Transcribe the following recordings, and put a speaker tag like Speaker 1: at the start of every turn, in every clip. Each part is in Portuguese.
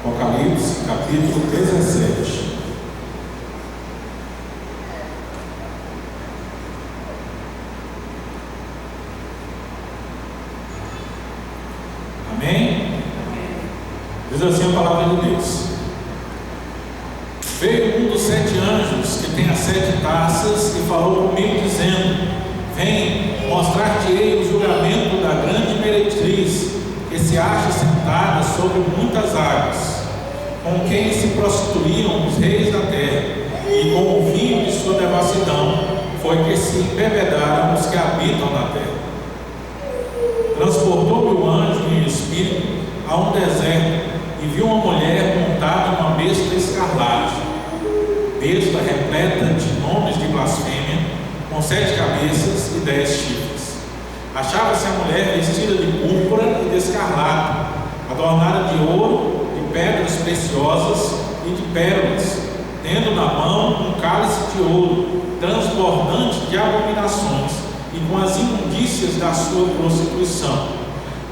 Speaker 1: Apocalipse, capítulo 17. Amém? Diz assim a palavra de Deus: Veio um dos 7 anjos que tem as 7 taças e falou comigo dizendo: Vem, mostrar-te-ei o julgamento da grande meretriz, que se acha sentada sobre muitas águas, com quem se prostituíam os reis da terra, e com o vinho de sua devassidão foi que se embebedaram os que habitam na terra. Transportou-me o anjo em espírito a um deserto, e viu uma mulher montada numa besta escarlate, besta repleta de nomes de blasfêmia, com 7 cabeças e 10 chifres. Achava-se a mulher vestida de púrpura e de escarlate, adornada de ouro, de pedras preciosas e de pérolas, tendo na mão um cálice de ouro, transbordante de abominações, e com as imundícias da sua prostituição.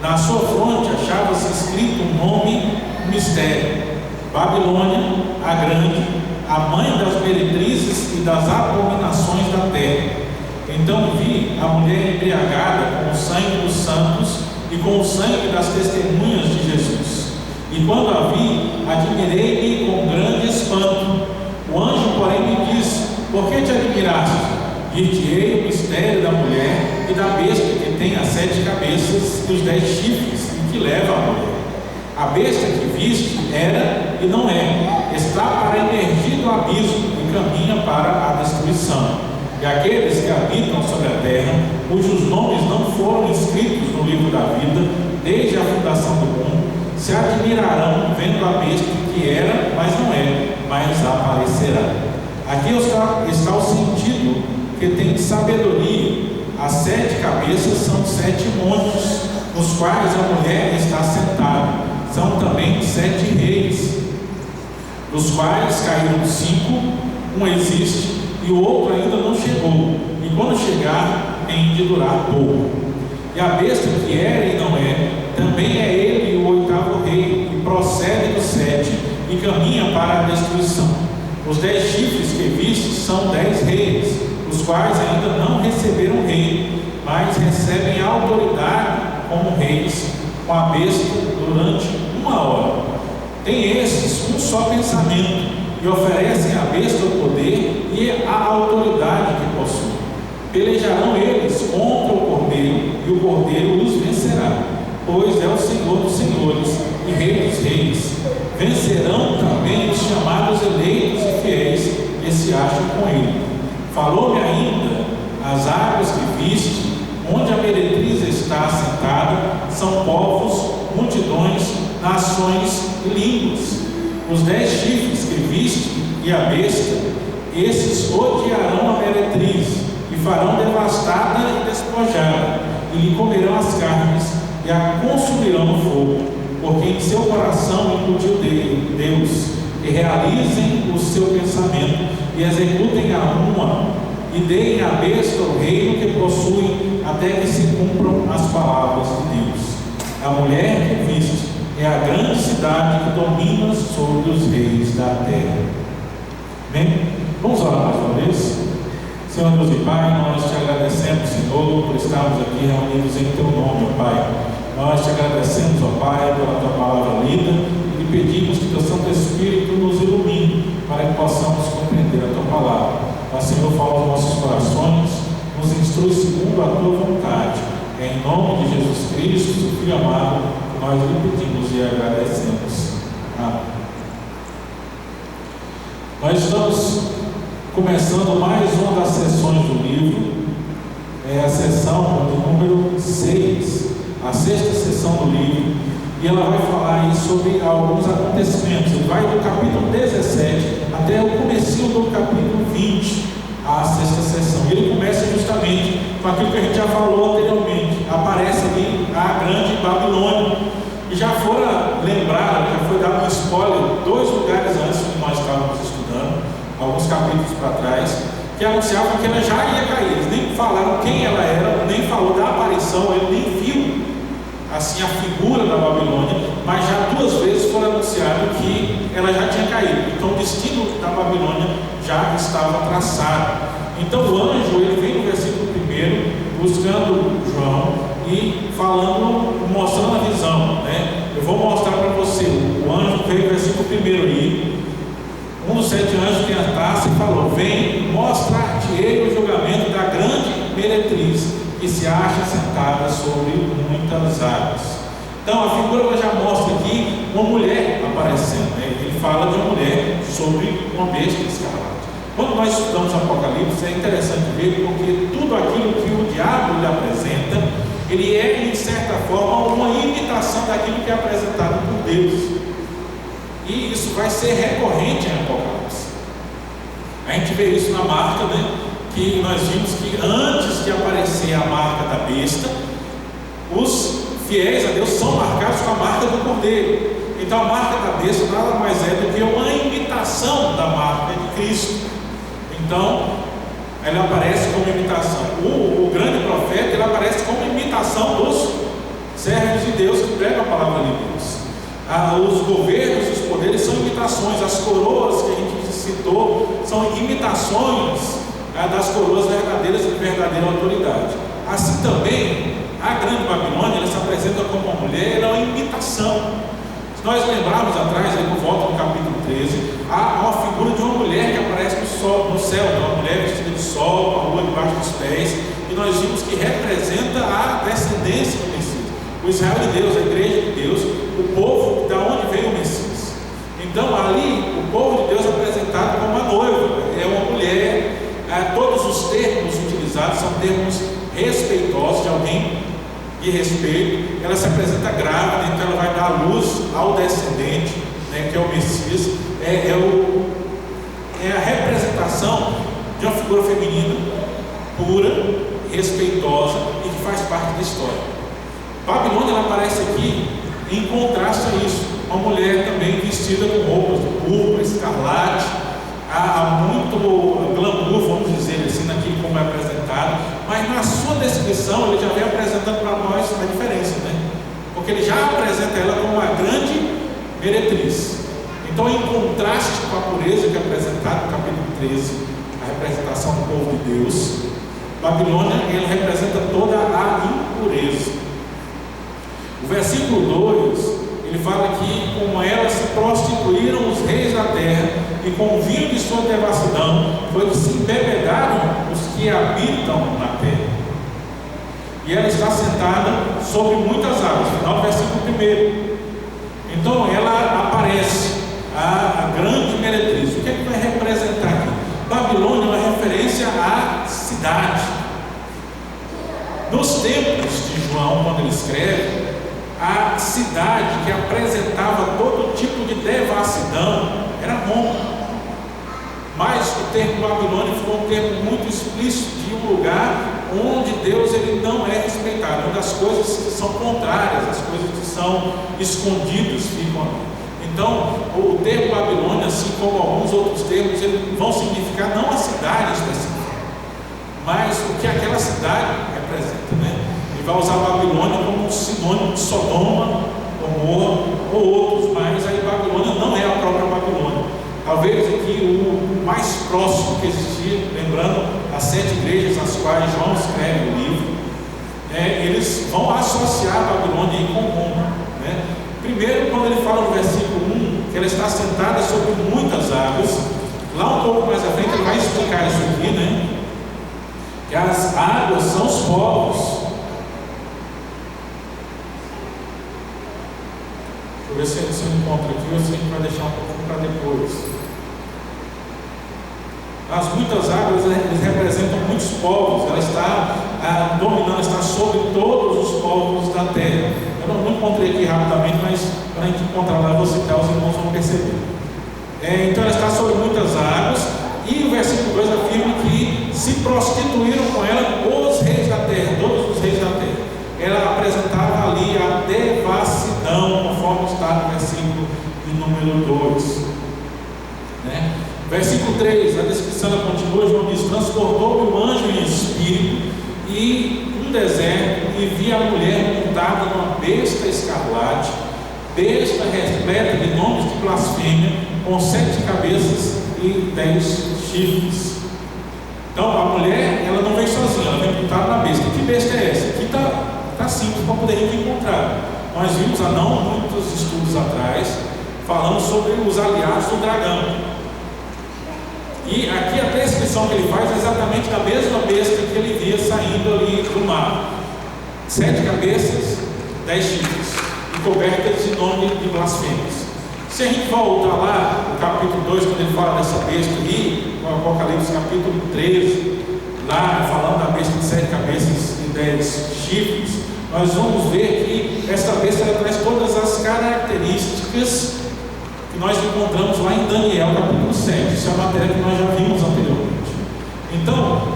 Speaker 1: Na sua fronte achava-se escrito um nome, um mistério: Babilônia, a grande, a mãe das meretrizes e das abominações da terra. Então vi a mulher embriagada com o sangue dos santos e com o sangue das testemunhas de Jesus. E quando a vi, admirei-me com grande espanto. O anjo, porém, me disse: Por que te admiraste? Dir-te-ei o mistério da mulher e da besta que tem as 7 cabeças e os 10 chifres, e que leva a mulher. A besta que viste era e não é, está para emergir do abismo e caminha para a destruição. E aqueles que habitam sobre a terra, cujos nomes não foram escritos no livro da vida, desde a fundação do mundo, se admirarão vendo a besta que era, mas não é, mas aparecerá. Aqui está o sentido que tem sabedoria. As 7 cabeças são 7 montes, nos quais a mulher está sentada. São também 7 reis, dos quais caíram 5, um existe e o outro ainda não chegou, e quando chegar tem de durar pouco. E a besta que era e não é, também é ele o 8º rei, que procede do 7 e caminha para a destruição. Os 10 chifres que viste são 10 reis, os quais ainda não receberam rei, mas recebem autoridade como reis com a besta durante 1 hora. Tem esses um só pensamento, e oferecem à besta o poder e a autoridade que possuem. Pelejarão eles contra o cordeiro, e o cordeiro os vencerá, pois é o Senhor dos senhores e Rei dos reis. Vencerão também os chamados eleitos e fiéis que se acham com ele. Falou-me ainda: as águas que viste, onde a meretriz está assentada, são povos, multidões, nações e línguas. Os 10 chifres que viste e a besta, esses odiarão a meretriz, e farão devastada e despojada, e lhe comerão as carnes, e a consumirão no fogo, porque em seu coração incutiu Deus, e realizem o seu pensamento, e executem a uma, e deem à besta o reino que possuem, até que se cumpram as palavras de Deus. A mulher que viste é a grande cidade que domina sobre os reis da terra. Amém? Vamos orar mais uma vez? Senhor Deus e Pai, nós te agradecemos, Senhor, por estarmos aqui reunidos em Teu nome, ó Pai. Nós te agradecemos, ó Pai, pela Tua palavra lida, e pedimos que Teu Santo Espírito nos ilumine, para que possamos compreender a Tua palavra. Ó Senhor, fala aos nossos corações, nos instrui segundo a Tua vontade. É em nome de Jesus Cristo, Teu Filho amado, que nós lhe pedimos e agradecemos. Amém. Nós estamos começando mais uma das sessões do livro, é a sessão do número 6, a 6ª sessão do livro, e ela vai falar aí sobre alguns acontecimentos. Ele vai do capítulo 17 até o comecinho do capítulo 20, a 6ª sessão. Ele começa justamente com aquilo que a gente já falou anteriormente. Aparece ali a grande Babilônia, e já fora lembrado, já foi dado um spoiler 2 lugares antes que nós estávamos estudando, alguns capítulos para trás, que anunciavam que ela já ia cair. Eles nem falaram quem ela era, nem falou da aparição, ele nem viu assim a figura da Babilônia, mas já 2 vezes foi anunciado que destino da Babilônia já estava traçado. Então o anjo, ele vem no versículo 1, buscando João e falando, mostrando a visão, né? Eu vou mostrar para você. O anjo veio no versículo 1 aí. Um dos 7 anjos tem a taça e falou: vem, mostrar-te-ei o julgamento da grande meretriz, que se acha sentada sobre muitas águas. Então a figura já mostra aqui uma mulher aparecendo, né? Ele fala de uma mulher sobre uma besta escarlate. Quando nós estudamos Apocalipse, é interessante ver, porque tudo aquilo que o diabo lhe apresenta, ele é, de certa forma, uma imitação daquilo que é apresentado por Deus. E isso vai ser recorrente em Apocalipse. A gente vê isso na marca, né? Que nós vimos que antes de aparecer a marca da besta, os fiéis a Deus são marcados com a marca do Cordeiro. Então a marca da besta nada mais é do que uma imitação da marca de Cristo. Então ela aparece como imitação. O grande profeta, ele aparece como imitação dos servos de Deus que pregam a palavra de Deus. Os governos, os poderes são imitações. As coroas que a gente citou são imitações das coroas verdadeiras de verdadeira autoridade. Assim também, a grande Babilônia, ela se apresenta como uma mulher, ela é uma imitação. Se nós lembrarmos atrás, aí por volta do capítulo 13, há uma figura de uma mulher que aparece no céu, uma mulher vestida de sol, com a lua debaixo dos pés, e nós vimos que representa a descendência do Messias, o Israel de Deus, a igreja de Deus, o povo da onde veio o Messias. Então ali, o povo de Deus é apresentado como uma noiva, é uma mulher. Todos os termos utilizados são termos respeitosos, de alguém de respeito. Ela se apresenta grávida, então ela vai dar luz ao descendente, né, que é o Messias. É a representação de uma figura feminina pura, respeitosa e que faz parte da história. Babilônia, ela aparece aqui em contraste a isso. Uma mulher também vestida com roupas de púrpura, escarlate. Há muito glamour, vamos dizer assim, naquilo como é apresentado, mas na sua descrição ele já vem apresentando para nós a diferença, né? Porque ele já apresenta ela como uma grande meretriz. Então, em contraste com a pureza que é apresentada no capítulo 13, a representação do povo de Deus, Babilônia, ele representa toda a impureza. O versículo 2, ele fala que como elas se prostituíram os reis da terra, e com o vinho de sua devassidão foi que se embebedaram os que habitam na terra. E ela está sentada sobre muitas águas. Final do versículo 1. Então ela aparece, a grande meretriz. O que é que vai representar aqui? Babilônia é uma referência à cidade. Nos tempos de João, quando ele escreve, a cidade que apresentava todo tipo de devassidão era Roma. Mas o termo Babilônia foi um termo muito explícito de um lugar onde Deus ele não é respeitado, onde as coisas que são contrárias, as coisas que são escondidas ficam ali. Então, o termo Babilônia, assim como alguns outros termos, eles vão significar não a cidade específica, mas o que aquela cidade representa, né? Ele vai usar Babilônia como um sinônimo de Sodoma, Gomorra ou outros, mas aí Babilônia não é a própria Babilônia. Talvez aqui o mais próximo que existia, lembrando as 7 igrejas às quais João escreve o livro, eles vão associar a Babilônia aí com Roma, né? Primeiro, quando ele fala no versículo 1 que ela está sentada sobre muitas águas, lá um pouco mais à frente ele vai explicar isso aqui, né? Que as águas são os povos. Deixa eu ver se eu encontro aqui ou se a gente vai deixar um pouco para depois. As muitas águas, eles representam muitos povos. Ela está dominando, está sobre todos os povos da terra. Eu não encontrei aqui rapidamente, mas para a gente encontrar lá, eu vou citar, os irmãos vão perceber. Então ela está sobre muitas águas. E o versículo 2 afirma que se prostituíram com ela os reis da terra, todos os reis da terra. Ela apresentava ali a devassidão, conforme está no versículo de número 2. Né? Versículo 3, a descrição continua. João diz: transportou-me um anjo em espírito e um deserto, e vi a mulher montada numa besta escarlate, besta repleta de nomes de blasfêmia, com 7 cabeças e 10 chifres. Então a mulher, ela não vem sozinha, ela vem montada na besta. Que besta é essa? Aqui está simples para poder encontrar. Nós vimos há não muitos estudos atrás falando sobre os aliados do dragão. E aqui a descrição que ele faz é exatamente da mesma besta que ele via saindo ali do mar. 7 cabeças, 10 chifres, e cobertas de nome de blasfêmias. Se a gente voltar lá, no capítulo 2, quando ele fala dessa besta aí, no Apocalipse capítulo 13, lá falando da besta de 7 cabeças e 10 chifres, nós vamos ver que essa besta ela traz todas as características que nós encontramos lá em Daniel capítulo 7. Isso é uma matéria que nós já vimos anteriormente. Então,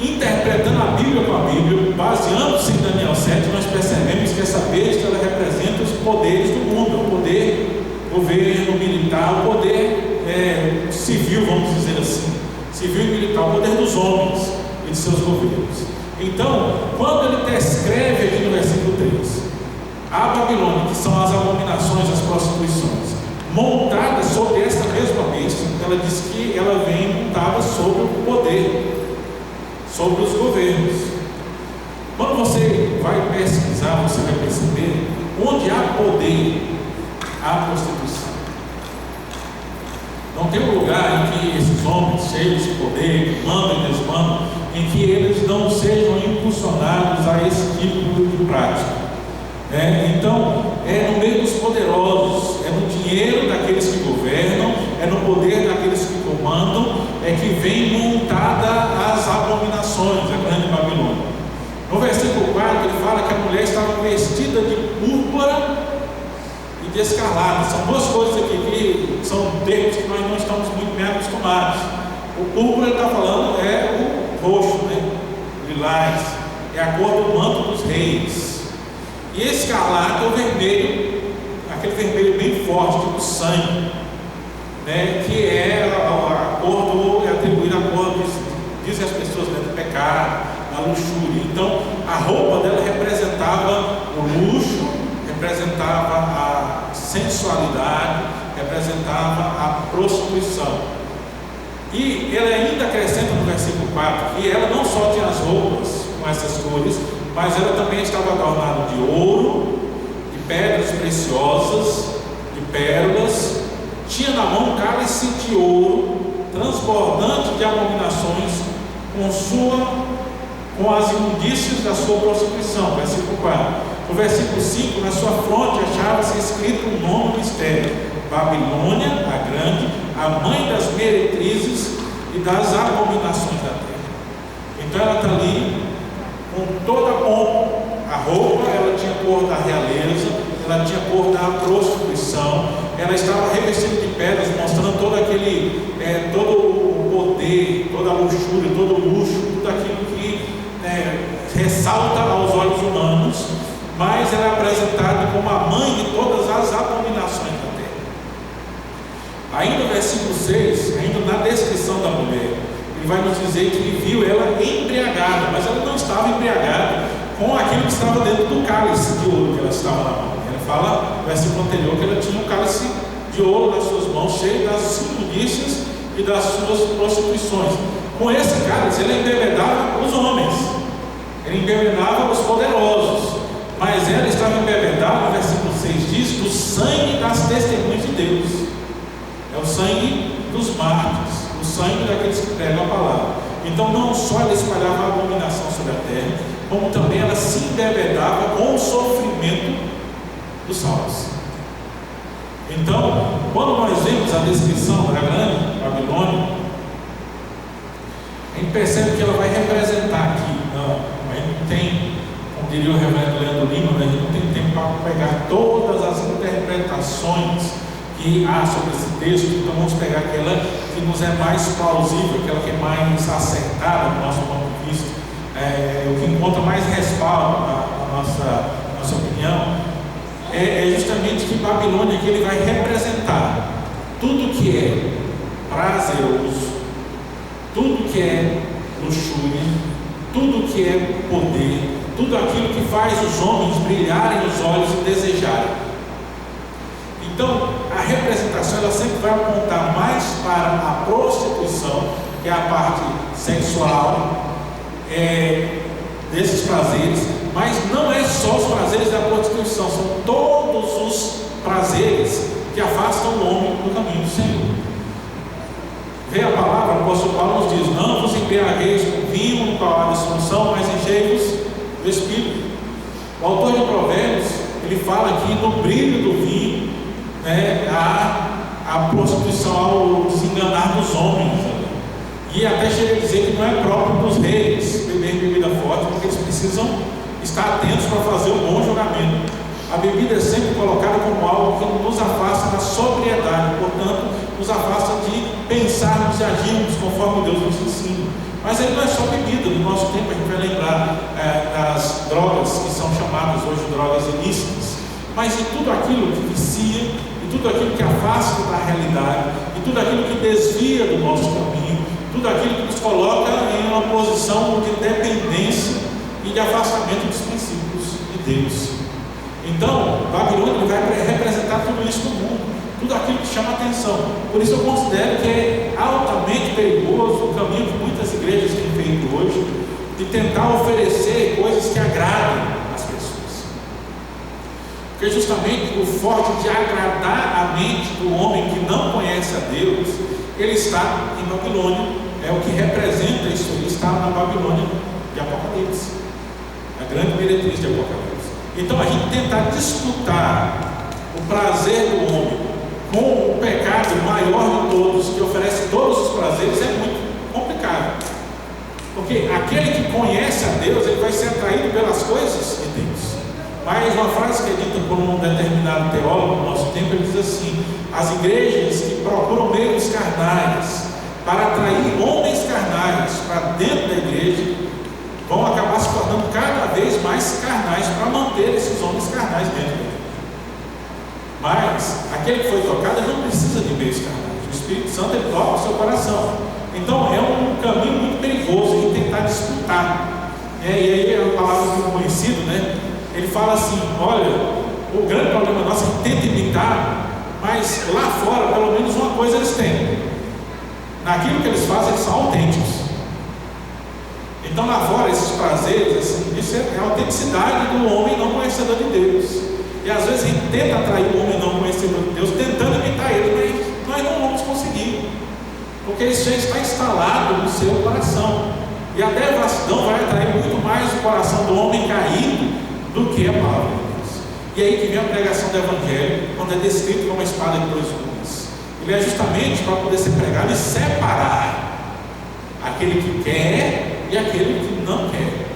Speaker 1: interpretando a Bíblia com a Bíblia, baseando-se em Daniel 7, nós percebemos que essa besta ela representa os poderes do mundo, o poder governo, militar, o poder civil, vamos dizer assim, civil e militar, o poder dos homens e de seus governos. Então, quando ele descreve aqui no versículo 3, a Babilônia, que são as abominações, as prostituições, montada sobre essa mesma besta, ela diz que ela vem montada sobre o poder, sobre os governos. Quando você vai pesquisar, você vai perceber onde há poder, há prostituição. Não tem um lugar em que esses homens cheios de poder, que mandam e desmandam, em que eles não sejam impulsionados a esse tipo de prática. Então, é no meio dos poderosos, é no dinheiro daqueles que governam, é no poder daqueles que comandam, é que vem montada as abominações, a grande Babilônia. No versículo 4, ele fala que a mulher estava vestida de púrpura e de escarlate. São duas coisas aqui que são termos que nós não estamos muito bem acostumados. O púrpura, ele está falando, é o roxo, lilás, é a cor do manto dos reis. E escarlate é o vermelho, aquele vermelho bem forte, tipo sangue, que é a cor é atribuída à cor, dizem as pessoas, do pecado, da luxúria. Então, a roupa dela representava o luxo, representava a sensualidade, representava a prostituição. E ela ainda acrescenta no versículo 4 que ela não só tinha as roupas com essas cores, mas ela também estava adornada de ouro, de pedras preciosas, de pérolas, tinha na mão um cálice de ouro, transbordante de abominações, com as imundícias da sua prostituição. Versículo 4. No versículo 5, na sua fronte achava-se escrito um nome mistério: Babilônia, a grande, a mãe das meretrizes e das abominações da terra. Então ela está ali com toda a pompa. A roupa, ela tinha cor da realeza, ela tinha cor da prostituição, ela estava revestida de pedras, mostrando todo o poder, toda a luxúria, todo o luxo, tudo aquilo que ressalta aos olhos humanos, mas ela é apresentada como a mãe de todas as abominações da terra. Ainda no versículo 6, ainda na descrição da mulher, ele vai nos dizer que ele viu ela embriagada, mas ela não estava embriagada com aquilo que estava dentro do cálice de ouro que ela estava na mão. Ele fala no versículo anterior que ela tinha um cálice de ouro nas suas mãos, cheio das imundícias e das suas prostituições. Com esse cálice, ela embebedava os homens, ela embebedava os poderosos, mas ela estava embebedada, no versículo 6 diz, do sangue das testemunhas de Deus. É o sangue dos mártires, o sangue daqueles que pregam a palavra. Então, não só ela espalhava a abominação sobre a terra, como também ela se embebedava com o sofrimento dos salvos. Então, quando nós vemos a descrição da grande Babilônia, a gente percebe que ela vai representar aqui. A gente não tem, como diria o reverendo Leandro Lima, a gente não tem tempo para pegar todas as interpretações que há sobre esse texto. Então vamos pegar aquela que nos é mais plausível, aquela que é mais acertada do nosso ponto de vista, o que encontra mais respaldo na nossa opinião, é justamente que Babilônia aqui ele vai representar tudo que é prazeroso, tudo que é luxúria, tudo que é poder, tudo aquilo que faz os homens brilharem os olhos e desejarem. Então, a representação interpretação ela sempre vai apontar mais para a prostituição, que é a parte sexual desses prazeres, mas não é só os prazeres da prostituição, são todos os prazeres que afastam o homem do caminho do Senhor. Vê a palavra, o apóstolo Paulo nos diz: não vos embriagueis com vinho, no qual há dissolução, mas enchei-vos do Espírito. O autor de Provérbios, ele fala aqui no brilho do vinho, a prostituição ao desenganar dos homens, e até chega a dizer que não é próprio dos reis beber bebida forte, porque eles precisam estar atentos para fazer um bom julgamento. A bebida é sempre colocada como algo que nos afasta da sobriedade, portanto, nos afasta de pensarmos e agirmos conforme Deus nos ensina. Mas aí não é só bebida. No nosso tempo a gente vai lembrar das drogas que são chamadas hoje drogas ilícitas, mas de tudo aquilo que vicia, e tudo aquilo que afasta da realidade, e tudo aquilo que desvia do nosso caminho, tudo aquilo que nos coloca em uma posição de dependência e de afastamento dos princípios de Deus. Então, Babilônia vai representar tudo isso no mundo, tudo aquilo que chama atenção. Por isso eu considero que é altamente perigoso o caminho que muitas igrejas têm feito hoje, de tentar oferecer coisas que agradem as pessoas. Porque justamente o forte de agradar a mente do homem que não conhece a Deus, ele está em Babilônia, é o que representa isso, ele está na Babilônia de Apocalipse, a grande meretriz de Apocalipse. Então a gente tentar disputar o prazer do homem com o pecado maior de todos, que oferece todos os prazeres, é muito complicado. Porque aquele que conhece a Deus, ele vai ser atraído pelas coisas de Deus. Mas uma frase que é dita por um determinado teólogo no nosso tempo, ele diz assim: as igrejas que procuram meios carnais para atrair homens carnais para dentro da igreja, vão acabar se tornando cada vez mais carnais para manter esses homens carnais dentro da igreja. Mas aquele que foi tocado, ele não precisa de meios carnais. O Espírito Santo, ele toca o seu coração. Então é um caminho muito perigoso em tentar disputar. E aí é uma palavra muito conhecida, né? Ele fala assim: olha, o grande problema nosso é que tenta imitar, mas lá fora pelo menos uma coisa eles têm: naquilo que eles fazem, eles são autênticos. Então lá fora esses prazeres, assim, isso é a autenticidade do homem não conhecedor de Deus. E às vezes a gente tenta atrair o homem não conhecedor de Deus, tentando imitar ele, mas nós não vamos conseguir, porque isso já está instalado no seu coração. E a devassidão vai atrair muito mais o coração do homem caído do que a palavra de Deus. E aí que vem a pregação do Evangelho, quando é descrito como uma espada de dois gumes. Ele é justamente para poder ser pregado e separar aquele que quer e aquele que não quer.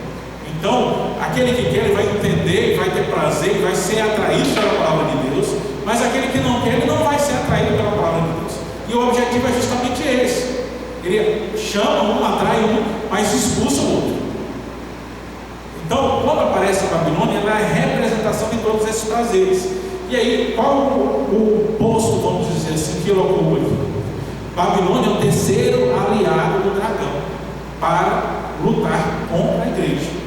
Speaker 1: Então, aquele que quer, ele vai entender, vai ter prazer, ele vai ser atraído pela palavra de Deus, mas aquele que não quer, ele não vai ser atraído pela palavra de Deus. E o objetivo é justamente esse: ele chama um, atrai um, mas expulsa o outro. Então, quando aparece a Babilônia, ela é a representação de todos esses prazeres. E aí, qual o posto, vamos dizer assim, que ele ocupa aqui? Babilônia é o terceiro aliado do dragão para lutar contra a igreja.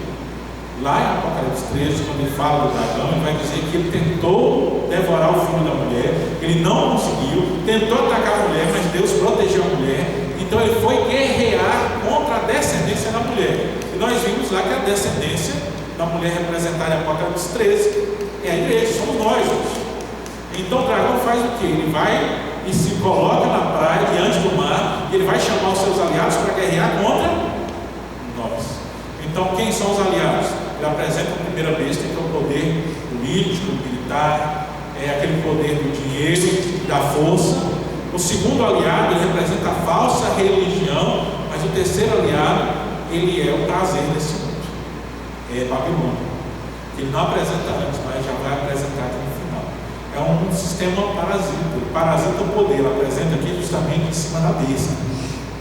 Speaker 1: Lá em Apocalipse 13, quando ele fala do dragão, ele vai dizer que ele tentou devorar o filho da mulher, ele não conseguiu, tentou atacar a mulher, mas Deus protegeu a mulher. Então ele foi guerrear contra a descendência da mulher. E nós vimos lá que a descendência da mulher representada em Apocalipse 13 é a igreja, somos nós hoje. Então o dragão faz o que? Ele vai e se coloca na praia, diante do mar, e ele vai chamar os seus aliados para guerrear contra nós. Então quem são os aliados? Ele apresenta a primeira besta, que é o poder político, militar, é aquele poder do dinheiro, da força. O segundo aliado, ele representa a falsa religião, mas o terceiro aliado, ele é o prazer desse mundo, é Babilônia. Ele não apresenta antes, mas já vai apresentar aqui no final. É um sistema parasita, ele parasita o poder, ele apresenta aqui justamente em cima da besta.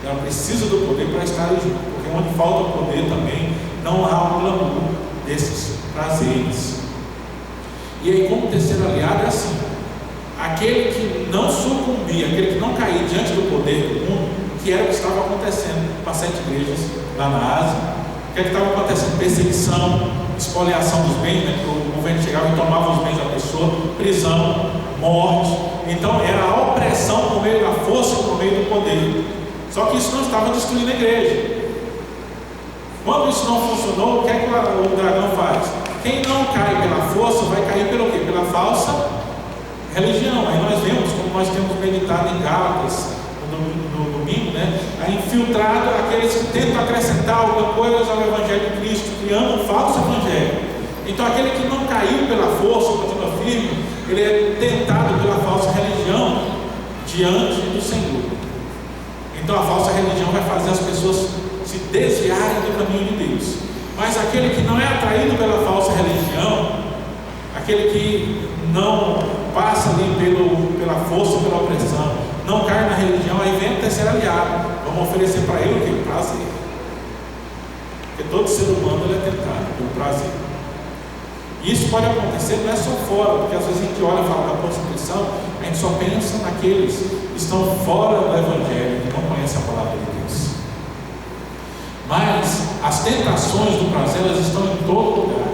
Speaker 1: Ela precisa do poder para estar junto, porque onde falta o poder também não há o glamour desses prazeres. E aí, como terceiro aliado, é assim: aquele que não sucumbir, aquele que não cair diante do poder do mundo, que era o que estava acontecendo com as 7 igrejas lá na Ásia. O que estava acontecendo? Perseguição, expoliação dos bens, né, que o governo chegava e tomava os bens da pessoa, prisão, morte. Então era a opressão por meio da força e por meio do poder. Só que isso não estava destruindo a igreja. Quando isso não funcionou, o que é que o dragão faz? Quem não cai pela força vai cair pelo quê? Pela falsa religião. Aí nós vemos, como nós temos meditado em Gálatas no domingo, né? Aí infiltrado aqueles que tentam acrescentar alguma coisa ao Evangelho de Cristo, criando um falso Evangelho. Então aquele que não caiu pela força, continua firme, ele é tentado pela falsa religião diante do Senhor. Então a falsa religião vai fazer as pessoas se desviarem do caminho de Deus. Mas aquele que não é atraído pela falsa religião, aquele que não passa ali pela força, pela opressão, não cai na religião, aí vem o terceiro aliado. Vamos oferecer para ele o que? Prazer. Porque todo ser humano ele é tentado pelo prazer. Isso pode acontecer, não é só fora, porque às vezes a gente olha e fala da prostituição, a gente só pensa naqueles que estão fora do Evangelho, que não conhecem a palavra de Deus. Mas as tentações do prazer, elas estão em todo lugar.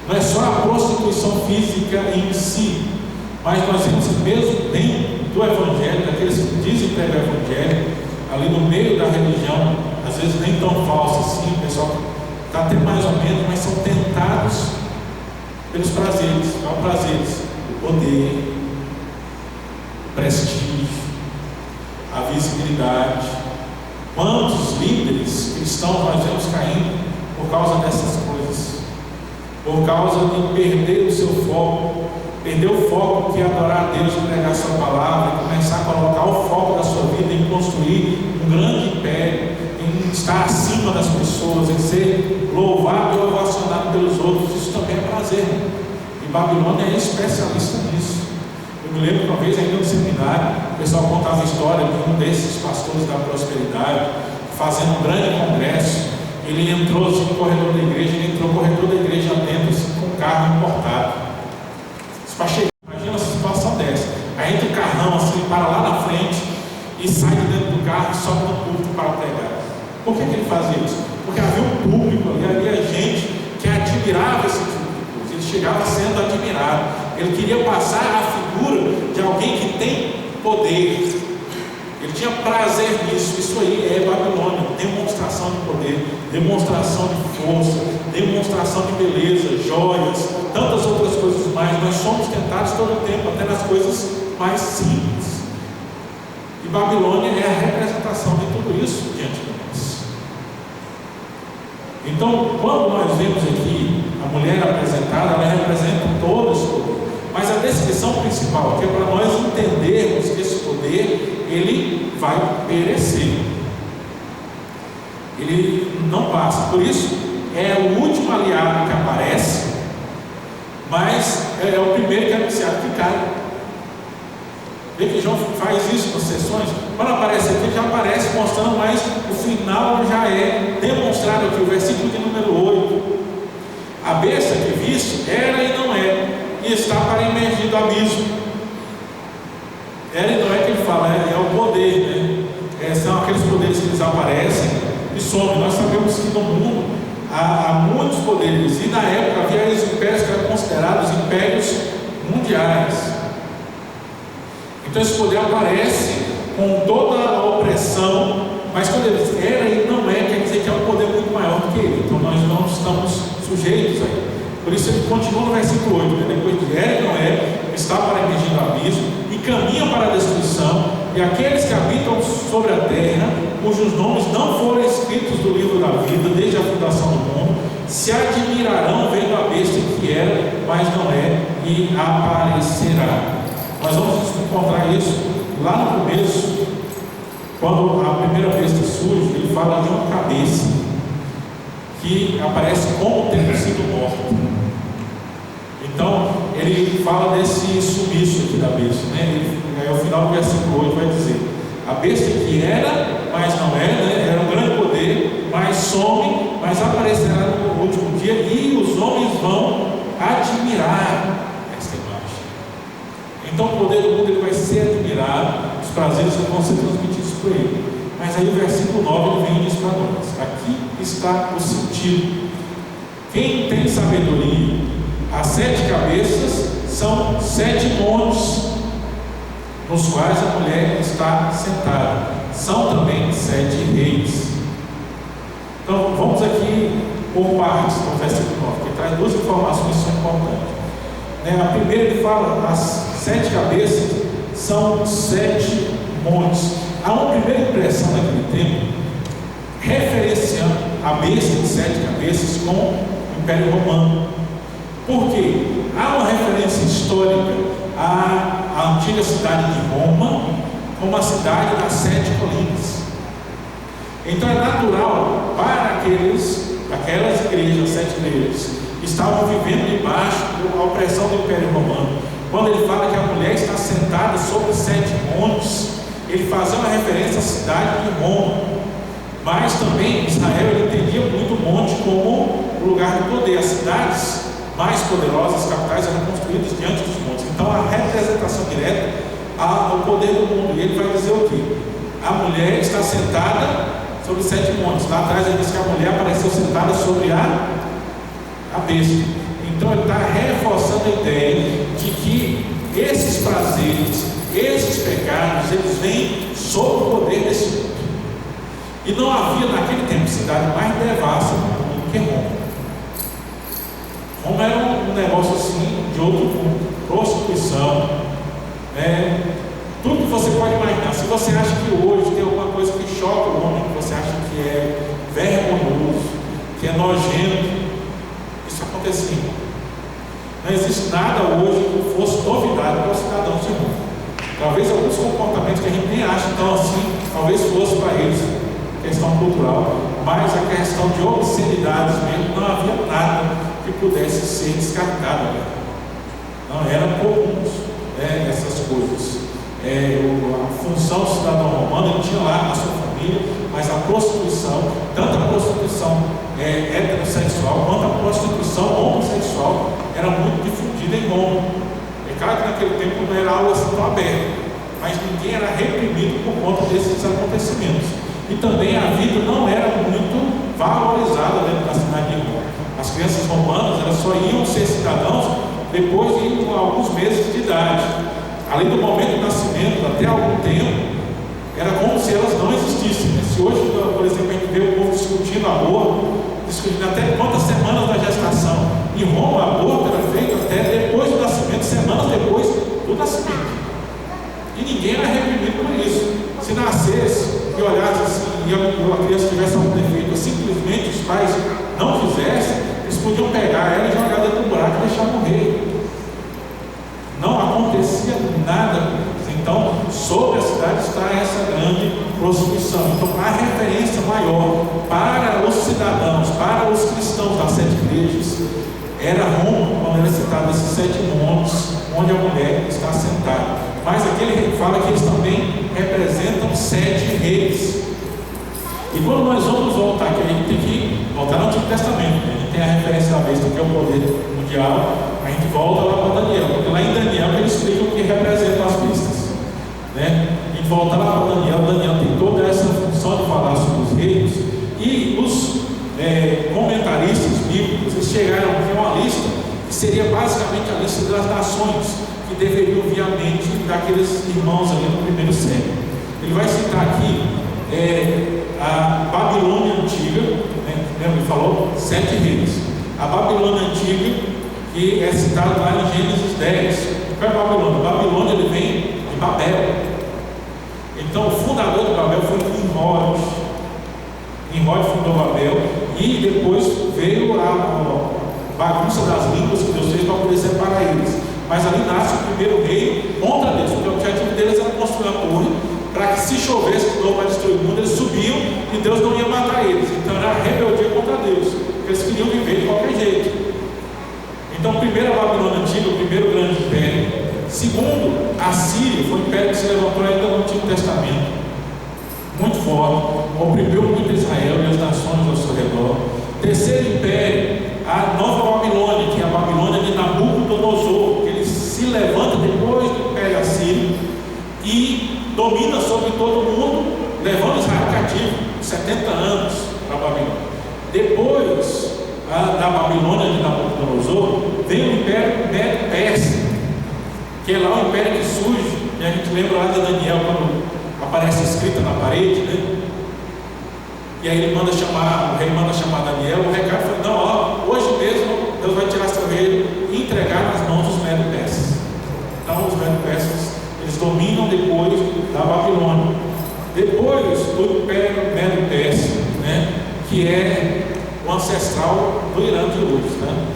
Speaker 1: Não é só a prostituição física em si, mas nós vemos mesmo dentro do Evangelho, daqueles que dizem que é o Evangelho, ali no meio da religião, às vezes nem tão falso assim, o pessoal está até mais ou menos, mas são tentados pelos prazeres. Qual prazeres? O poder, o prestígio, a visibilidade. Quantos líderes cristãos nós vemos caindo por causa dessas coisas? Por causa de perder o seu foco, perder o foco que é adorar a Deus, pregar a sua palavra, e começar a colocar o foco da sua vida em construir um grande império, em estar acima das pessoas, em ser louvado e ovacionado pelos outros. Isso também é prazer. E Babilônia é especialista nisso. Eu me lembro que uma vez ainda no seminário, o pessoal contava a história de um desses pastores da prosperidade, fazendo um grande congresso. Ele entrou assim, no corredor da igreja, no corredor da igreja dentro assim, com um carro importado. Imagina uma situação dessa. Aí entra o carrão assim, para lá na frente e sai de dentro do carro e sobe no púlpito para pregar. Por que ele fazia isso? Porque havia um público ali, havia gente que admirava esse tipo de coisa. Ele chegava sendo admirado. Ele queria passar a figura de alguém que tem poder. Ele tinha prazer nisso. Isso aí é Babilônia, demonstração de poder, demonstração de força, demonstração de beleza, joias, tantas outras coisas mais. Nós somos tentados todo o tempo, até nas coisas mais simples. E Babilônia é a representação de tudo isso diante de nós. Então, quando nós vemos aqui a mulher apresentada, ela representa todo esse poder. Mas a descrição principal aqui é para nós entendermos que esse poder, ele vai perecer. Ele não passa. Por isso, é o último aliado que aparece, mas é o primeiro que é anunciado que cai. Vê que João faz isso nas sessões. Quando aparece aqui, já aparece mostrando, mas o final já é demonstrado aqui, o versículo de número 8. A besta que viste era e não é, e está para emergir do abismo. Era e não é que ele fala, é o poder, né? São aqueles poderes que desaparecem e somem. Nós sabemos que no mundo há muitos poderes, e na época havia os impérios que eram considerados impérios mundiais. Então esse poder aparece com toda a opressão, mas quando ele diz era e não é, quer dizer que é um poder muito maior do que ele. Então nós não estamos sujeitos a ele. Por isso ele continua no versículo 8, né? Depois de era e não é, está para emergir do abismo e caminha para a destruição, e aqueles que habitam sobre a terra, cujos nomes não foram escritos do livro da vida desde a fundação do mundo, se admirarão vendo a besta que era, mas não é, e aparecerá. Nós vamos encontrar isso lá no começo, quando a primeira besta surge. Ele fala de uma cabeça que aparece como tendo sido morta. Então ele fala desse sumiço aqui da besta, né? Aí ao final do versículo 8 vai dizer: a besta que era, mas não é, né? Era um grande poder, mas some, mas aparecerá no último dia, e os homens vão admirar esta imagem. Então o poder do mundo ele vai ser admirado, os prazeres vão ser transmitidos por ele. Mas aí o versículo 9 ele vem e diz para nós: aqui está o sentido. Quem tem sabedoria? As 7 cabeças são 7 montes nos quais a mulher está sentada. São também 7 reis. Então vamos aqui por partes no versículo 9, que traz 2 informações que são importantes. A primeira, ele fala: as 7 cabeças são 7 montes. Há uma primeira impressão naquele tempo, referenciando a besta de 7 cabeças com o Império Romano. Por quê? Há uma referência histórica à antiga cidade de Roma como a cidade das 7 colinas. Então é natural para aquelas igrejas, 7 igrejas, que estavam vivendo debaixo da opressão do Império Romano. Quando ele fala que a mulher está sentada sobre 7 montes, ele faz uma referência à cidade de Roma. Mas também Israel, ele entendia muito o monte como o lugar do poder. As cidades mais poderosas, as capitais, eram construídas diante dos montes. Então a representação direta ao poder do mundo. E ele vai dizer o quê? A mulher está sentada sobre 7 montes. Lá atrás ele diz que a mulher apareceu sentada sobre a besta. Então ele está reforçando a ideia de que esses prazeres, esses pecados, eles vêm sob o poder desse mundo. E não havia naquele tempo cidade mais devassa do que Roma. Roma era um negócio assim de outro mundo. Prostituição, tudo que você pode imaginar. Se você acha que hoje tem alguma coisa que choca o homem, que você acha que é vergonhoso, que é nojento, isso acontecia. Não existe nada hoje que fosse novidade para os cidadãos de Roma. Talvez alguns comportamentos que a gente nem acha tão assim, talvez fosse para eles questão cultural, mas a questão de obscenidades mesmo, não havia nada que pudesse ser descartado. Não eram comuns essas coisas. A função do cidadão romano, ele tinha lá a sua família, mas a prostituição, tanto a prostituição heterossexual quanto a prostituição homossexual, era muito difundida em Roma. É claro que naquele tempo não era algo assim tão aberto, mas ninguém era reprimido por conta desses acontecimentos. E também a vida não era muito valorizada dentro da cidade de Roma. As crianças romanas, elas só iam ser cidadãos depois de alguns meses de idade. Além do momento do nascimento, até algum tempo, era como se elas não existissem. Se hoje, por exemplo, a gente vê o povo discutindo aborto, discutindo até quantas semanas da gestação. Em Roma, o aborto era feito até depois do nascimento, semanas depois do nascimento. E ninguém era reprimido por isso. Se nascesse e olhasse assim, e a criança tivesse algum defeito, simplesmente os pais não fizessem, eles podiam pegar ela e jogar dentro do buraco e deixar morrer. Não acontecia nada com eles. Então, sobre a cidade está essa grande prostituição. Então, a referência maior para os cidadãos, para os cristãos das 7 igrejas, era Roma, quando era citado esses 7 montes, onde a mulher está sentada. Mas aqui ele fala que eles também representam 7 reis. E quando nós vamos voltar, que a gente tem que voltar no Antigo Testamento, a gente tem a referência da besta, que é o poder mundial, a gente volta lá para Daniel, porque lá em Daniel ele explica o que representam as bestas. A gente volta lá para Daniel, Daniel tem toda essa função de falar sobre os reinos, e os comentaristas bíblicos, eles chegaram aqui a uma lista, que seria basicamente a lista das nações, que deveriam vir à mente daqueles irmãos ali no primeiro século. Ele vai citar aqui a Babilônia Antiga, lembra? Ele falou 7 reis. A Babilônia Antiga, que é citado lá em Gênesis 10. Qual é a Babilônia? Babilônia, ele vem de Babel. Então o fundador de Babel foi Nimrod. Nimrod fundou Babel, e depois veio a bagunça das línguas que Deus fez para poder separar eles. Mas ali nasce o primeiro rei contra Deus, porque o objetivo deles era construir a torre, para que se chovesse de novo para destruir o mundo, eles subiam e Deus não ia matar eles. Então era a rebeldia contra Deus, porque eles queriam viver de qualquer jeito. Então, primeiro a Babilônia Antiga, o primeiro grande império. Segundo, a Síria, foi um império que se levantou ainda no Antigo Testamento, muito forte, oprimiu muito Israel e as nações ao seu redor. Terceiro império, a Nova Babilônia, que é a Babilônia de Nabucodonosor, que ele se levanta depois do Império Assírio e domina sobre todo mundo, levando Israel cativo 70 anos para a Babilônia. Depois da Babilônia de Nabucodonosor, vem o Império Medo-Persa, que é lá o império que surge, e a gente lembra lá de Daniel, quando aparece escrita na parede, né? E aí o rei manda chamar Daniel, o recado foi: não, ó, hoje mesmo Deus vai tirar seu reino e entregar nas mãos dos Medo-Persas. Então os Medo-Persas, eles dominam depois da Babilônia. Depois do Império Medo-Persa, né, que é o ancestral do Irã de hoje, né?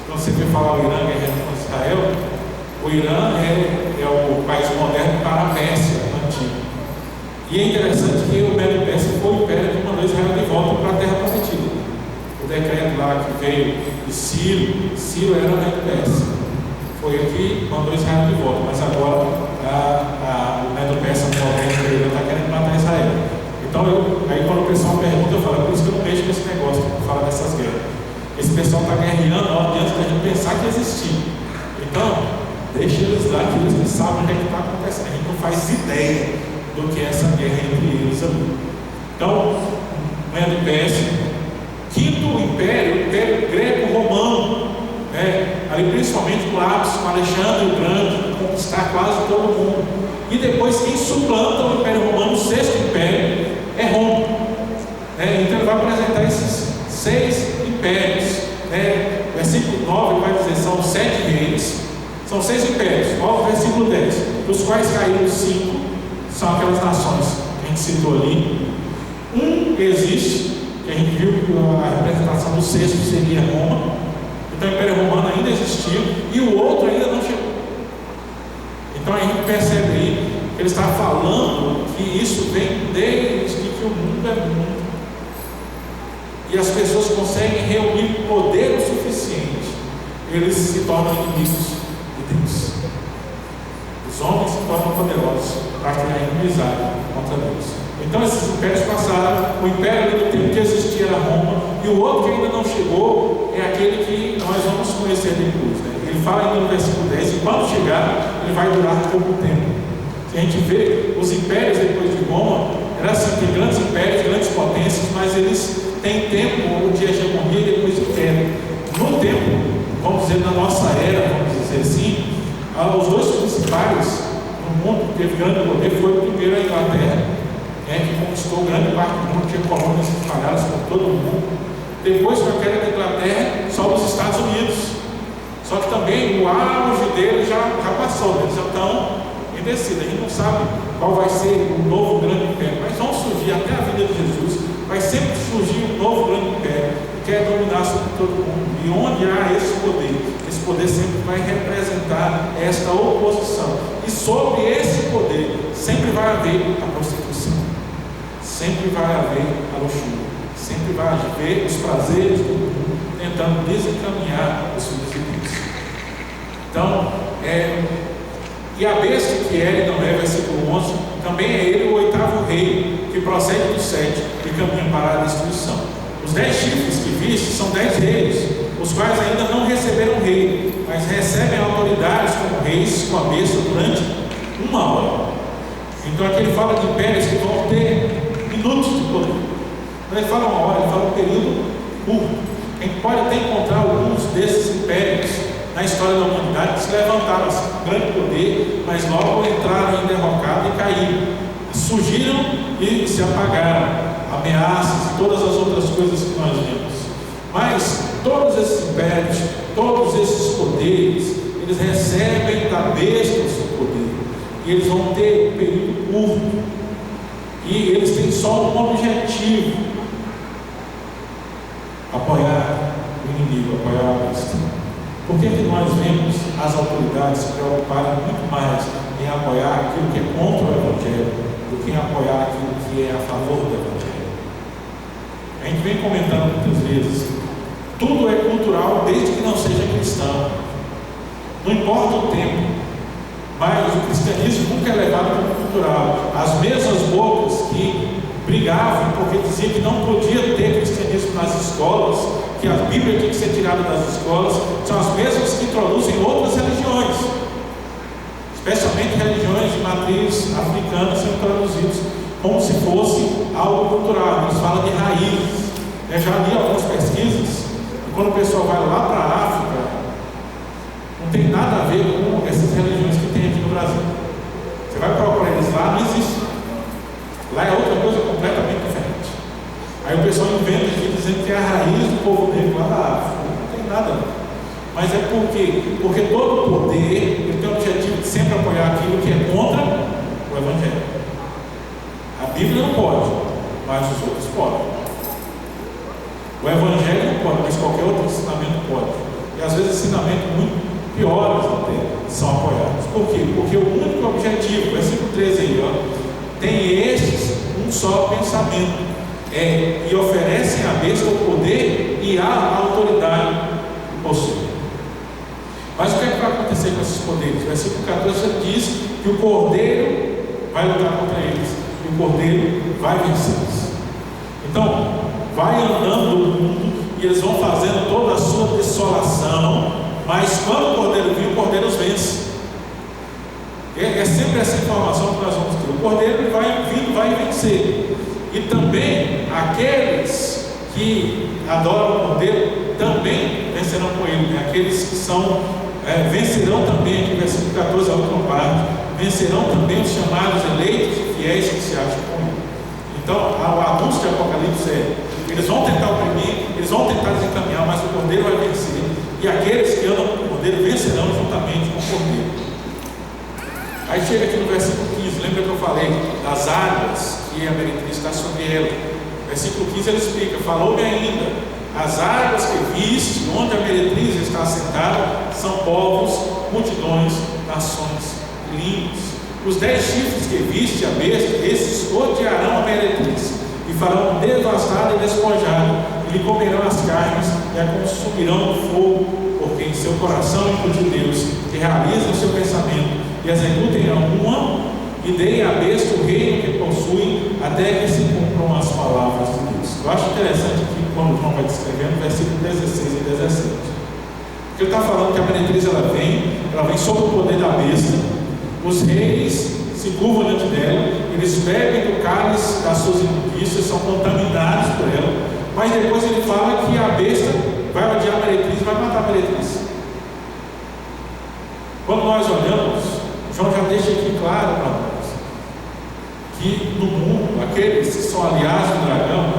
Speaker 1: Quando você vê falar o Irã guerreando com Israel, o Irã é o país moderno para a Pérsia antiga. E é interessante que o Medo-Persa foi o império que mandou Israel de volta para a terra prometida. O decreto lá que veio de Ciro era o Medo-Persa. Foi o que mandou Israel de volta, mas agora o Medo-Persa moderno está querendo matar Israel. Então, aí quando o pessoal pergunta, eu falo: por isso que eu não mexo nesse negócio, quando fala dessas guerras. Esse pessoal está guerreando antes da gente pensar que existia. Então, deixa eles lá, que eles não sabem o que está acontecendo. A gente não faz ideia do que é essa guerra entre eles ali. Então, Medo-Persa, quinto império, o império greco-romano, né? Ali principalmente no ápice, com Alexandre o Grande, conquistar quase todo mundo. E depois quem suplanta o Império Romano, o sexto império, é Roma. Né? Então ele vai apresentar esses 6 impérios. Né? Versículo 9 ele vai dizer: são 7 reis, são 6 impérios. Olha o versículo 10, dos quais caíram 5, são aquelas nações que a gente citou ali. Um existe, que a gente viu que a representação do sexto seria Roma. Então o Império Romano ainda existiu, e o outro ainda não chegou. Então a gente percebe aí que ele está falando que isso vem desde que o mundo é mundo. E as pessoas conseguem reunir poder o suficiente, eles se tornam inimigos de Deus. Os homens se tornam poderosos para criar inimizade contra Deus. Então esses impérios passaram. O império do tempo que existia era Roma, e o outro que ainda não chegou é aquele que nós vamos conhecer depois, né? Ele fala ainda no versículo 10, e quando chegar, ele vai durar pouco tempo. Se a gente vê os impérios depois de Roma, era assim: tem grandes impérios, grandes potências, mas eles têm tempo de hegemonia e depois de queda. No tempo, vamos dizer, na nossa era, vamos dizer assim, os dois principais no mundo que teve grande poder foi o primeiro a Inglaterra, que conquistou grande parte do mundo, tinha colônias espalhadas por todo o mundo. Depois, com a queda da Inglaterra, só os Estados Unidos. Só que também o auge deles já passou, eles já estão em descida. A gente não sabe qual vai ser o novo grande império, mas vão surgir até a vida de Jesus. Vai sempre surgir um novo grande império que quer dominar sobre todo mundo. E onde há esse poder sempre vai representar esta oposição. E sobre esse poder sempre vai haver a prostituição, sempre vai haver a luxúria, sempre vai haver os prazeres do mundo, tentando desencaminhar os filhos de Deus. Então, e a besta que é e não é, versículo 11, também é ele o 8º rei, que procede do 7 e caminha para a destruição. Os 10 chifres que viste são 10 reis, os quais ainda não receberam rei, mas recebem autoridades como reis com a besta durante 1 hora. Então aqui ele fala de impérios que vão ter minutos de poder. Quando ele fala 1 hora, ele fala um período curto. A gente pode até encontrar alguns desses impérios na história da humanidade que se levantaram assim, com grande poder, mas logo entraram em derrocada e caíram. Surgiram e se apagaram. Ameaças e todas as outras coisas que nós vemos. Mas todos esses impérios, todos esses poderes, eles recebem da besta o seu poder. E eles vão ter um período curto. E eles têm só um objetivo: apoiar o inimigo, apoiar a besta. Por que nós vemos as autoridades se preocuparem muito mais em apoiar aquilo que é contra o Evangelho do que em apoiar aquilo que é a favor do Evangelho? A gente vem comentando muitas vezes: tudo é cultural desde que não seja cristão. Não importa o tempo, mas o cristianismo nunca é levado como cultural. As mesmas bocas que brigavam porque diziam que não podia ter cristianismo nas escolas, que a Bíblia tinha que ser tirada das escolas, são as mesmas que introduzem outras religiões, especialmente religiões de matriz africana, são introduzidos como se fosse algo cultural. Eles falam de raízes. Eu já li algumas pesquisas, e quando o pessoal vai lá para a África, não tem nada a ver com essas religiões que tem aqui no Brasil. Você vai procurar eles lá, não existe. Lá é outra coisa completamente diferente. Aí o pessoal inventa aqui dizendo que é a raiz do povo negro lá da África. Não tem nada a ver. Mas é por quê? Porque todo poder ele tem o objetivo de sempre apoiar aquilo que é contra o Evangelho. A Bíblia não pode, mas os outros podem. O Evangelho não pode, mas qualquer outro ensinamento pode. E às vezes ensinamentos muito piores até são apoiados. Por quê? Porque o único objetivo, versículo 13 aí, ó, tem estes um só pensamento, e oferecem à besta o poder e a autoridade que possui. Mas o que é que vai acontecer com esses poderes? Versículo 14 diz que o cordeiro vai lutar contra eles, e o cordeiro vai vencê-los. Então, vai andando o mundo e eles vão fazendo toda a sua desolação, mas quando o cordeiro vir, o cordeiro os vence. É sempre essa informação que nós vamos ter. O cordeiro vai vindo, vai vencer. E também aqueles que adoram o cordeiro também vencerão com ele. Aqueles que são vencerão também, aqui versículo 14, a última parte, vencerão também os chamados eleitos e fiéis que se acham com ele. Então, o anúncio de Apocalipse eles vão tentar oprimir, eles vão tentar desencaminhar, mas o cordeiro vai vencer. E aqueles que andam com o cordeiro vencerão juntamente com o cordeiro. Aí chega aqui no versículo 15, lembra que eu falei das águas que a meretriz está sobre ela? Versículo 15 ele explica: falou-me ainda, as águas que viste, onde a meretriz está assentada, são povos, multidões, nações, línguas. Os 10 chifres que viste a besta, esses odiarão a meretriz, e farão devastada e despojada, e lhe comerão as carnes, e a consumirão no fogo, porque em seu coração incutiu Deus, que realiza o seu pensamento, e executem alguma, e deem à besta o reino que possui, até que se cumpram as palavras de Deus. Eu acho interessante aqui, quando João vai descrevendo, versículo 16 e 17. Porque ele está falando que a meretriz ela vem sob o poder da besta, os reis se curvam diante dela, eles bebem do cálice das suas imundícias, são contaminados por ela, mas depois ele fala que a besta vai odiar a meretriz e vai matar a meretriz. Quando nós olhamos, João já deixa aqui claro para nós que no mundo, aqueles que são aliados do dragão,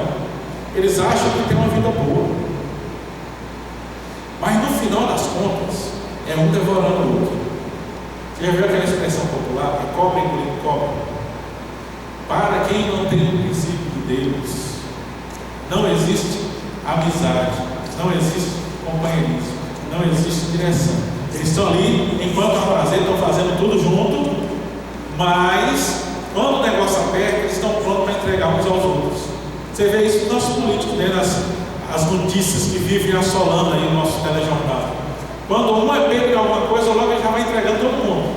Speaker 1: eles acham que tem uma vida boa, mas no final das contas é um devorando o outro. Você já viu aquela expressão popular? É cobra engolindo cobra. Para quem não tem o princípio de Deus, não existe amizade, não existe companheirismo, não existe direção. Eles estão ali, enquanto há prazer, estão fazendo tudo junto, mas quando o negócio aperta, eles estão prontos para entregar uns aos outros. Você vê isso nos nossos políticos, né? As notícias que vivem assolando aí no nosso telejornal. Quando um é pego de alguma coisa, logo ele já vai entregando todo mundo.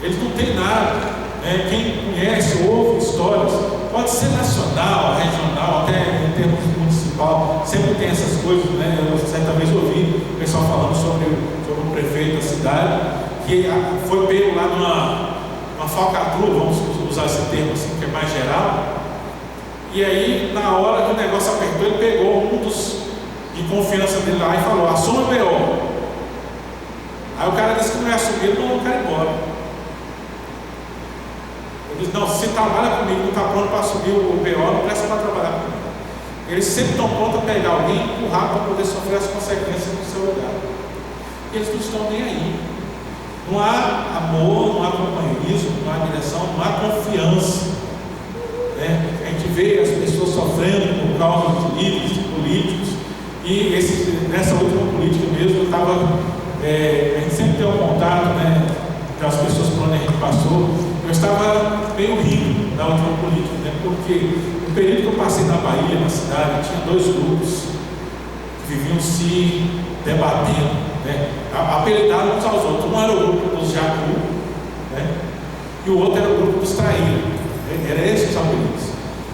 Speaker 1: Eles não têm nada, né? Quem conhece, ouve histórias, pode ser nacional, regional, até em termos municipal, sempre tem essas coisas, né? Eu certa vez ouvi o pessoal falando sobre o prefeito da cidade, que foi pego lá numa falcatrua, vamos usar esse termo assim, que é mais geral, e aí, na hora que o negócio apertou, ele pegou um dos de confiança dele lá e falou: assuma o BO. Aí o cara disse que não ia assumir, ele não quer ir embora. Ele disse: não, se trabalha comigo, não está pronto para assumir o BO, não presta para trabalhar comigo. Eles sempre estão prontos a pegar alguém e empurrar para poder sofrer as consequências do seu lugar. E eles não estão nem aí. Não há amor, não há companheirismo, não há direção, não há confiança, né? A gente vê as pessoas sofrendo por causa de líderes, de políticos. E nessa última política mesmo, a gente sempre tem um contato, né, das pessoas por onde a gente passou. Eu estava meio rindo na última política, né, porque no período que eu passei na Bahia, na cidade, tinha 2 grupos que viviam se debatendo, né, apelidados uns aos outros. Um era o grupo dos Jacu, né, e o outro era o grupo dos Traíra. Era esses os apelidos.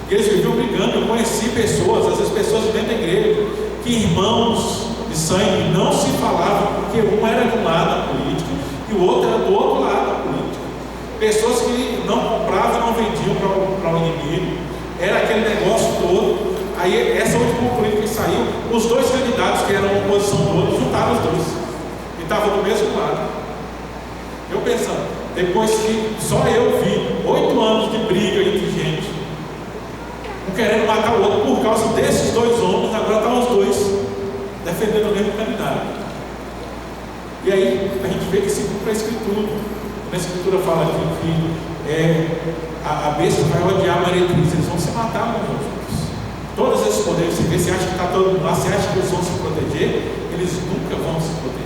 Speaker 1: E eles viviam brigando. Eu conheci pessoas, às vezes pessoas de dentro da igreja, que irmãos de sangue não se falavam, porque um era de um lado da política e o outro era do outro lado da política. Pessoas que não compravam e não vendiam para o inimigo, era aquele negócio todo. Aí essa última política que saiu, os dois candidatos que eram oposição do outro, juntaram os dois. E estavam do mesmo lado. Eu pensando, depois que só eu vi 8 anos de briga entre gente, um querendo matar o outro por causa desses dois homens, agora estão os dois defendendo o mesmo candidato. E aí a gente vê que se cumpre a Escritura. A Escritura fala que a besta vai odiar a meretriz, eles vão se matar uns aos outros. Todos esses poderes, você acha que está todo mundo lá, você acha que eles vão se proteger? Eles nunca vão se proteger.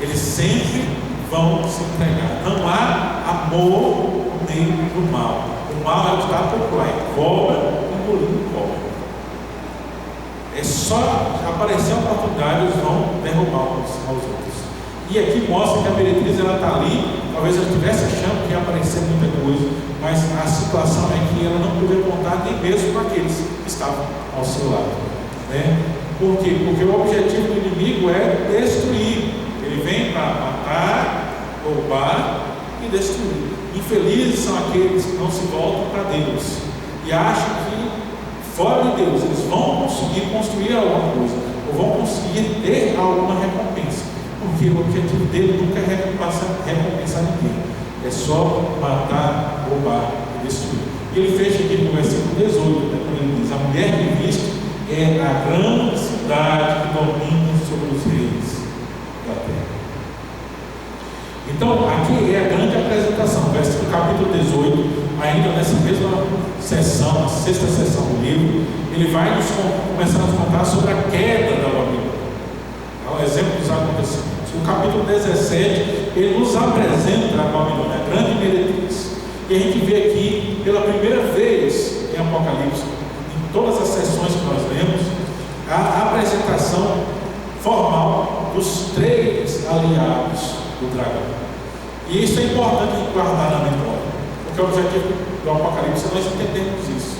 Speaker 1: Eles sempre vão se entregar. Não há amor no meio do mal. O mal é o que está popular, é cobra engolindo cobra. É só aparecer a oportunidade, eles vão derrubar uns aos outros. E aqui mostra que a meretriz está ali, talvez ela estivesse achando que ia aparecer muita coisa, mas a situação é que ela não podia contar nem mesmo com aqueles que estavam ao seu lado. Né? Por quê? Porque o objetivo do inimigo é destruir. Ele vem para matar, roubar e destruir. Infelizes são aqueles que não se voltam para Deus e acham que fora de Deus eles vão conseguir construir alguma coisa, ou vão conseguir ter alguma recompensa. Porque o objetivo dele nunca é recompensar ninguém, é só matar, roubar e destruir. E ele fecha aqui no versículo 18, né, quando ele diz: a mulher que viste é a grande cidade que domina sobre os reis da terra. Então, aqui é a grande apresentação, versículo capítulo 18, ainda nessa mesma sessão, a sexta sessão do livro, ele vai começar a nos contar sobre a queda da Babilônia. É um exemplo dos acontecimentos. No capítulo 17, ele nos apresenta a Babilônia, a grande meretriz. E a gente vê aqui, pela primeira vez em Apocalipse, em todas as sessões que nós lemos, a apresentação formal dos 3 aliados do dragão. E isso é importante guardar na memória, porque o objetivo do Apocalipse é nós entendermos isso.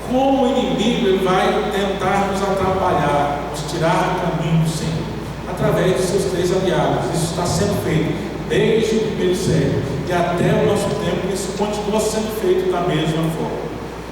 Speaker 1: Como o inimigo ele vai tentar nos atrapalhar, nos tirar do caminho do Senhor, através de seus 3 aliados. Isso está sendo feito desde o primeiro século e até o nosso tempo. Isso continua sendo feito da mesma forma.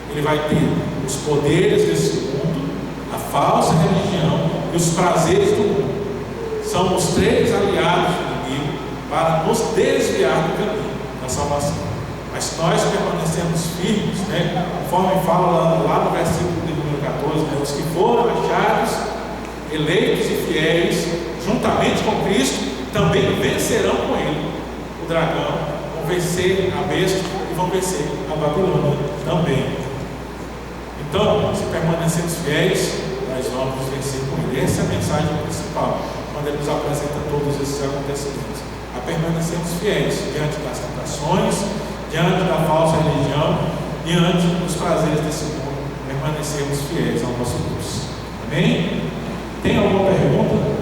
Speaker 1: Ele vai ter os poderes desse mundo, a falsa religião e os prazeres do mundo. São os 3 aliados do inimigo para nos desviar do caminho da salvação. Mas se nós permanecemos firmes, né, conforme fala lá no versículo de número 14, né, os que foram achados, eleitos e fiéis, juntamente com Cristo, também vencerão com Ele o dragão, vão vencer a besta e vão vencer a Babilônia também. Então, se permanecemos fiéis, nós vamos vencer com Ele. Essa é a mensagem principal, quando Ele nos apresenta todos esses acontecimentos. A permanecermos fiéis diante das tentações, diante da falsa religião, diante dos prazeres desse mundo, permanecermos fiéis ao nosso Deus. Amém? Tem alguma pergunta?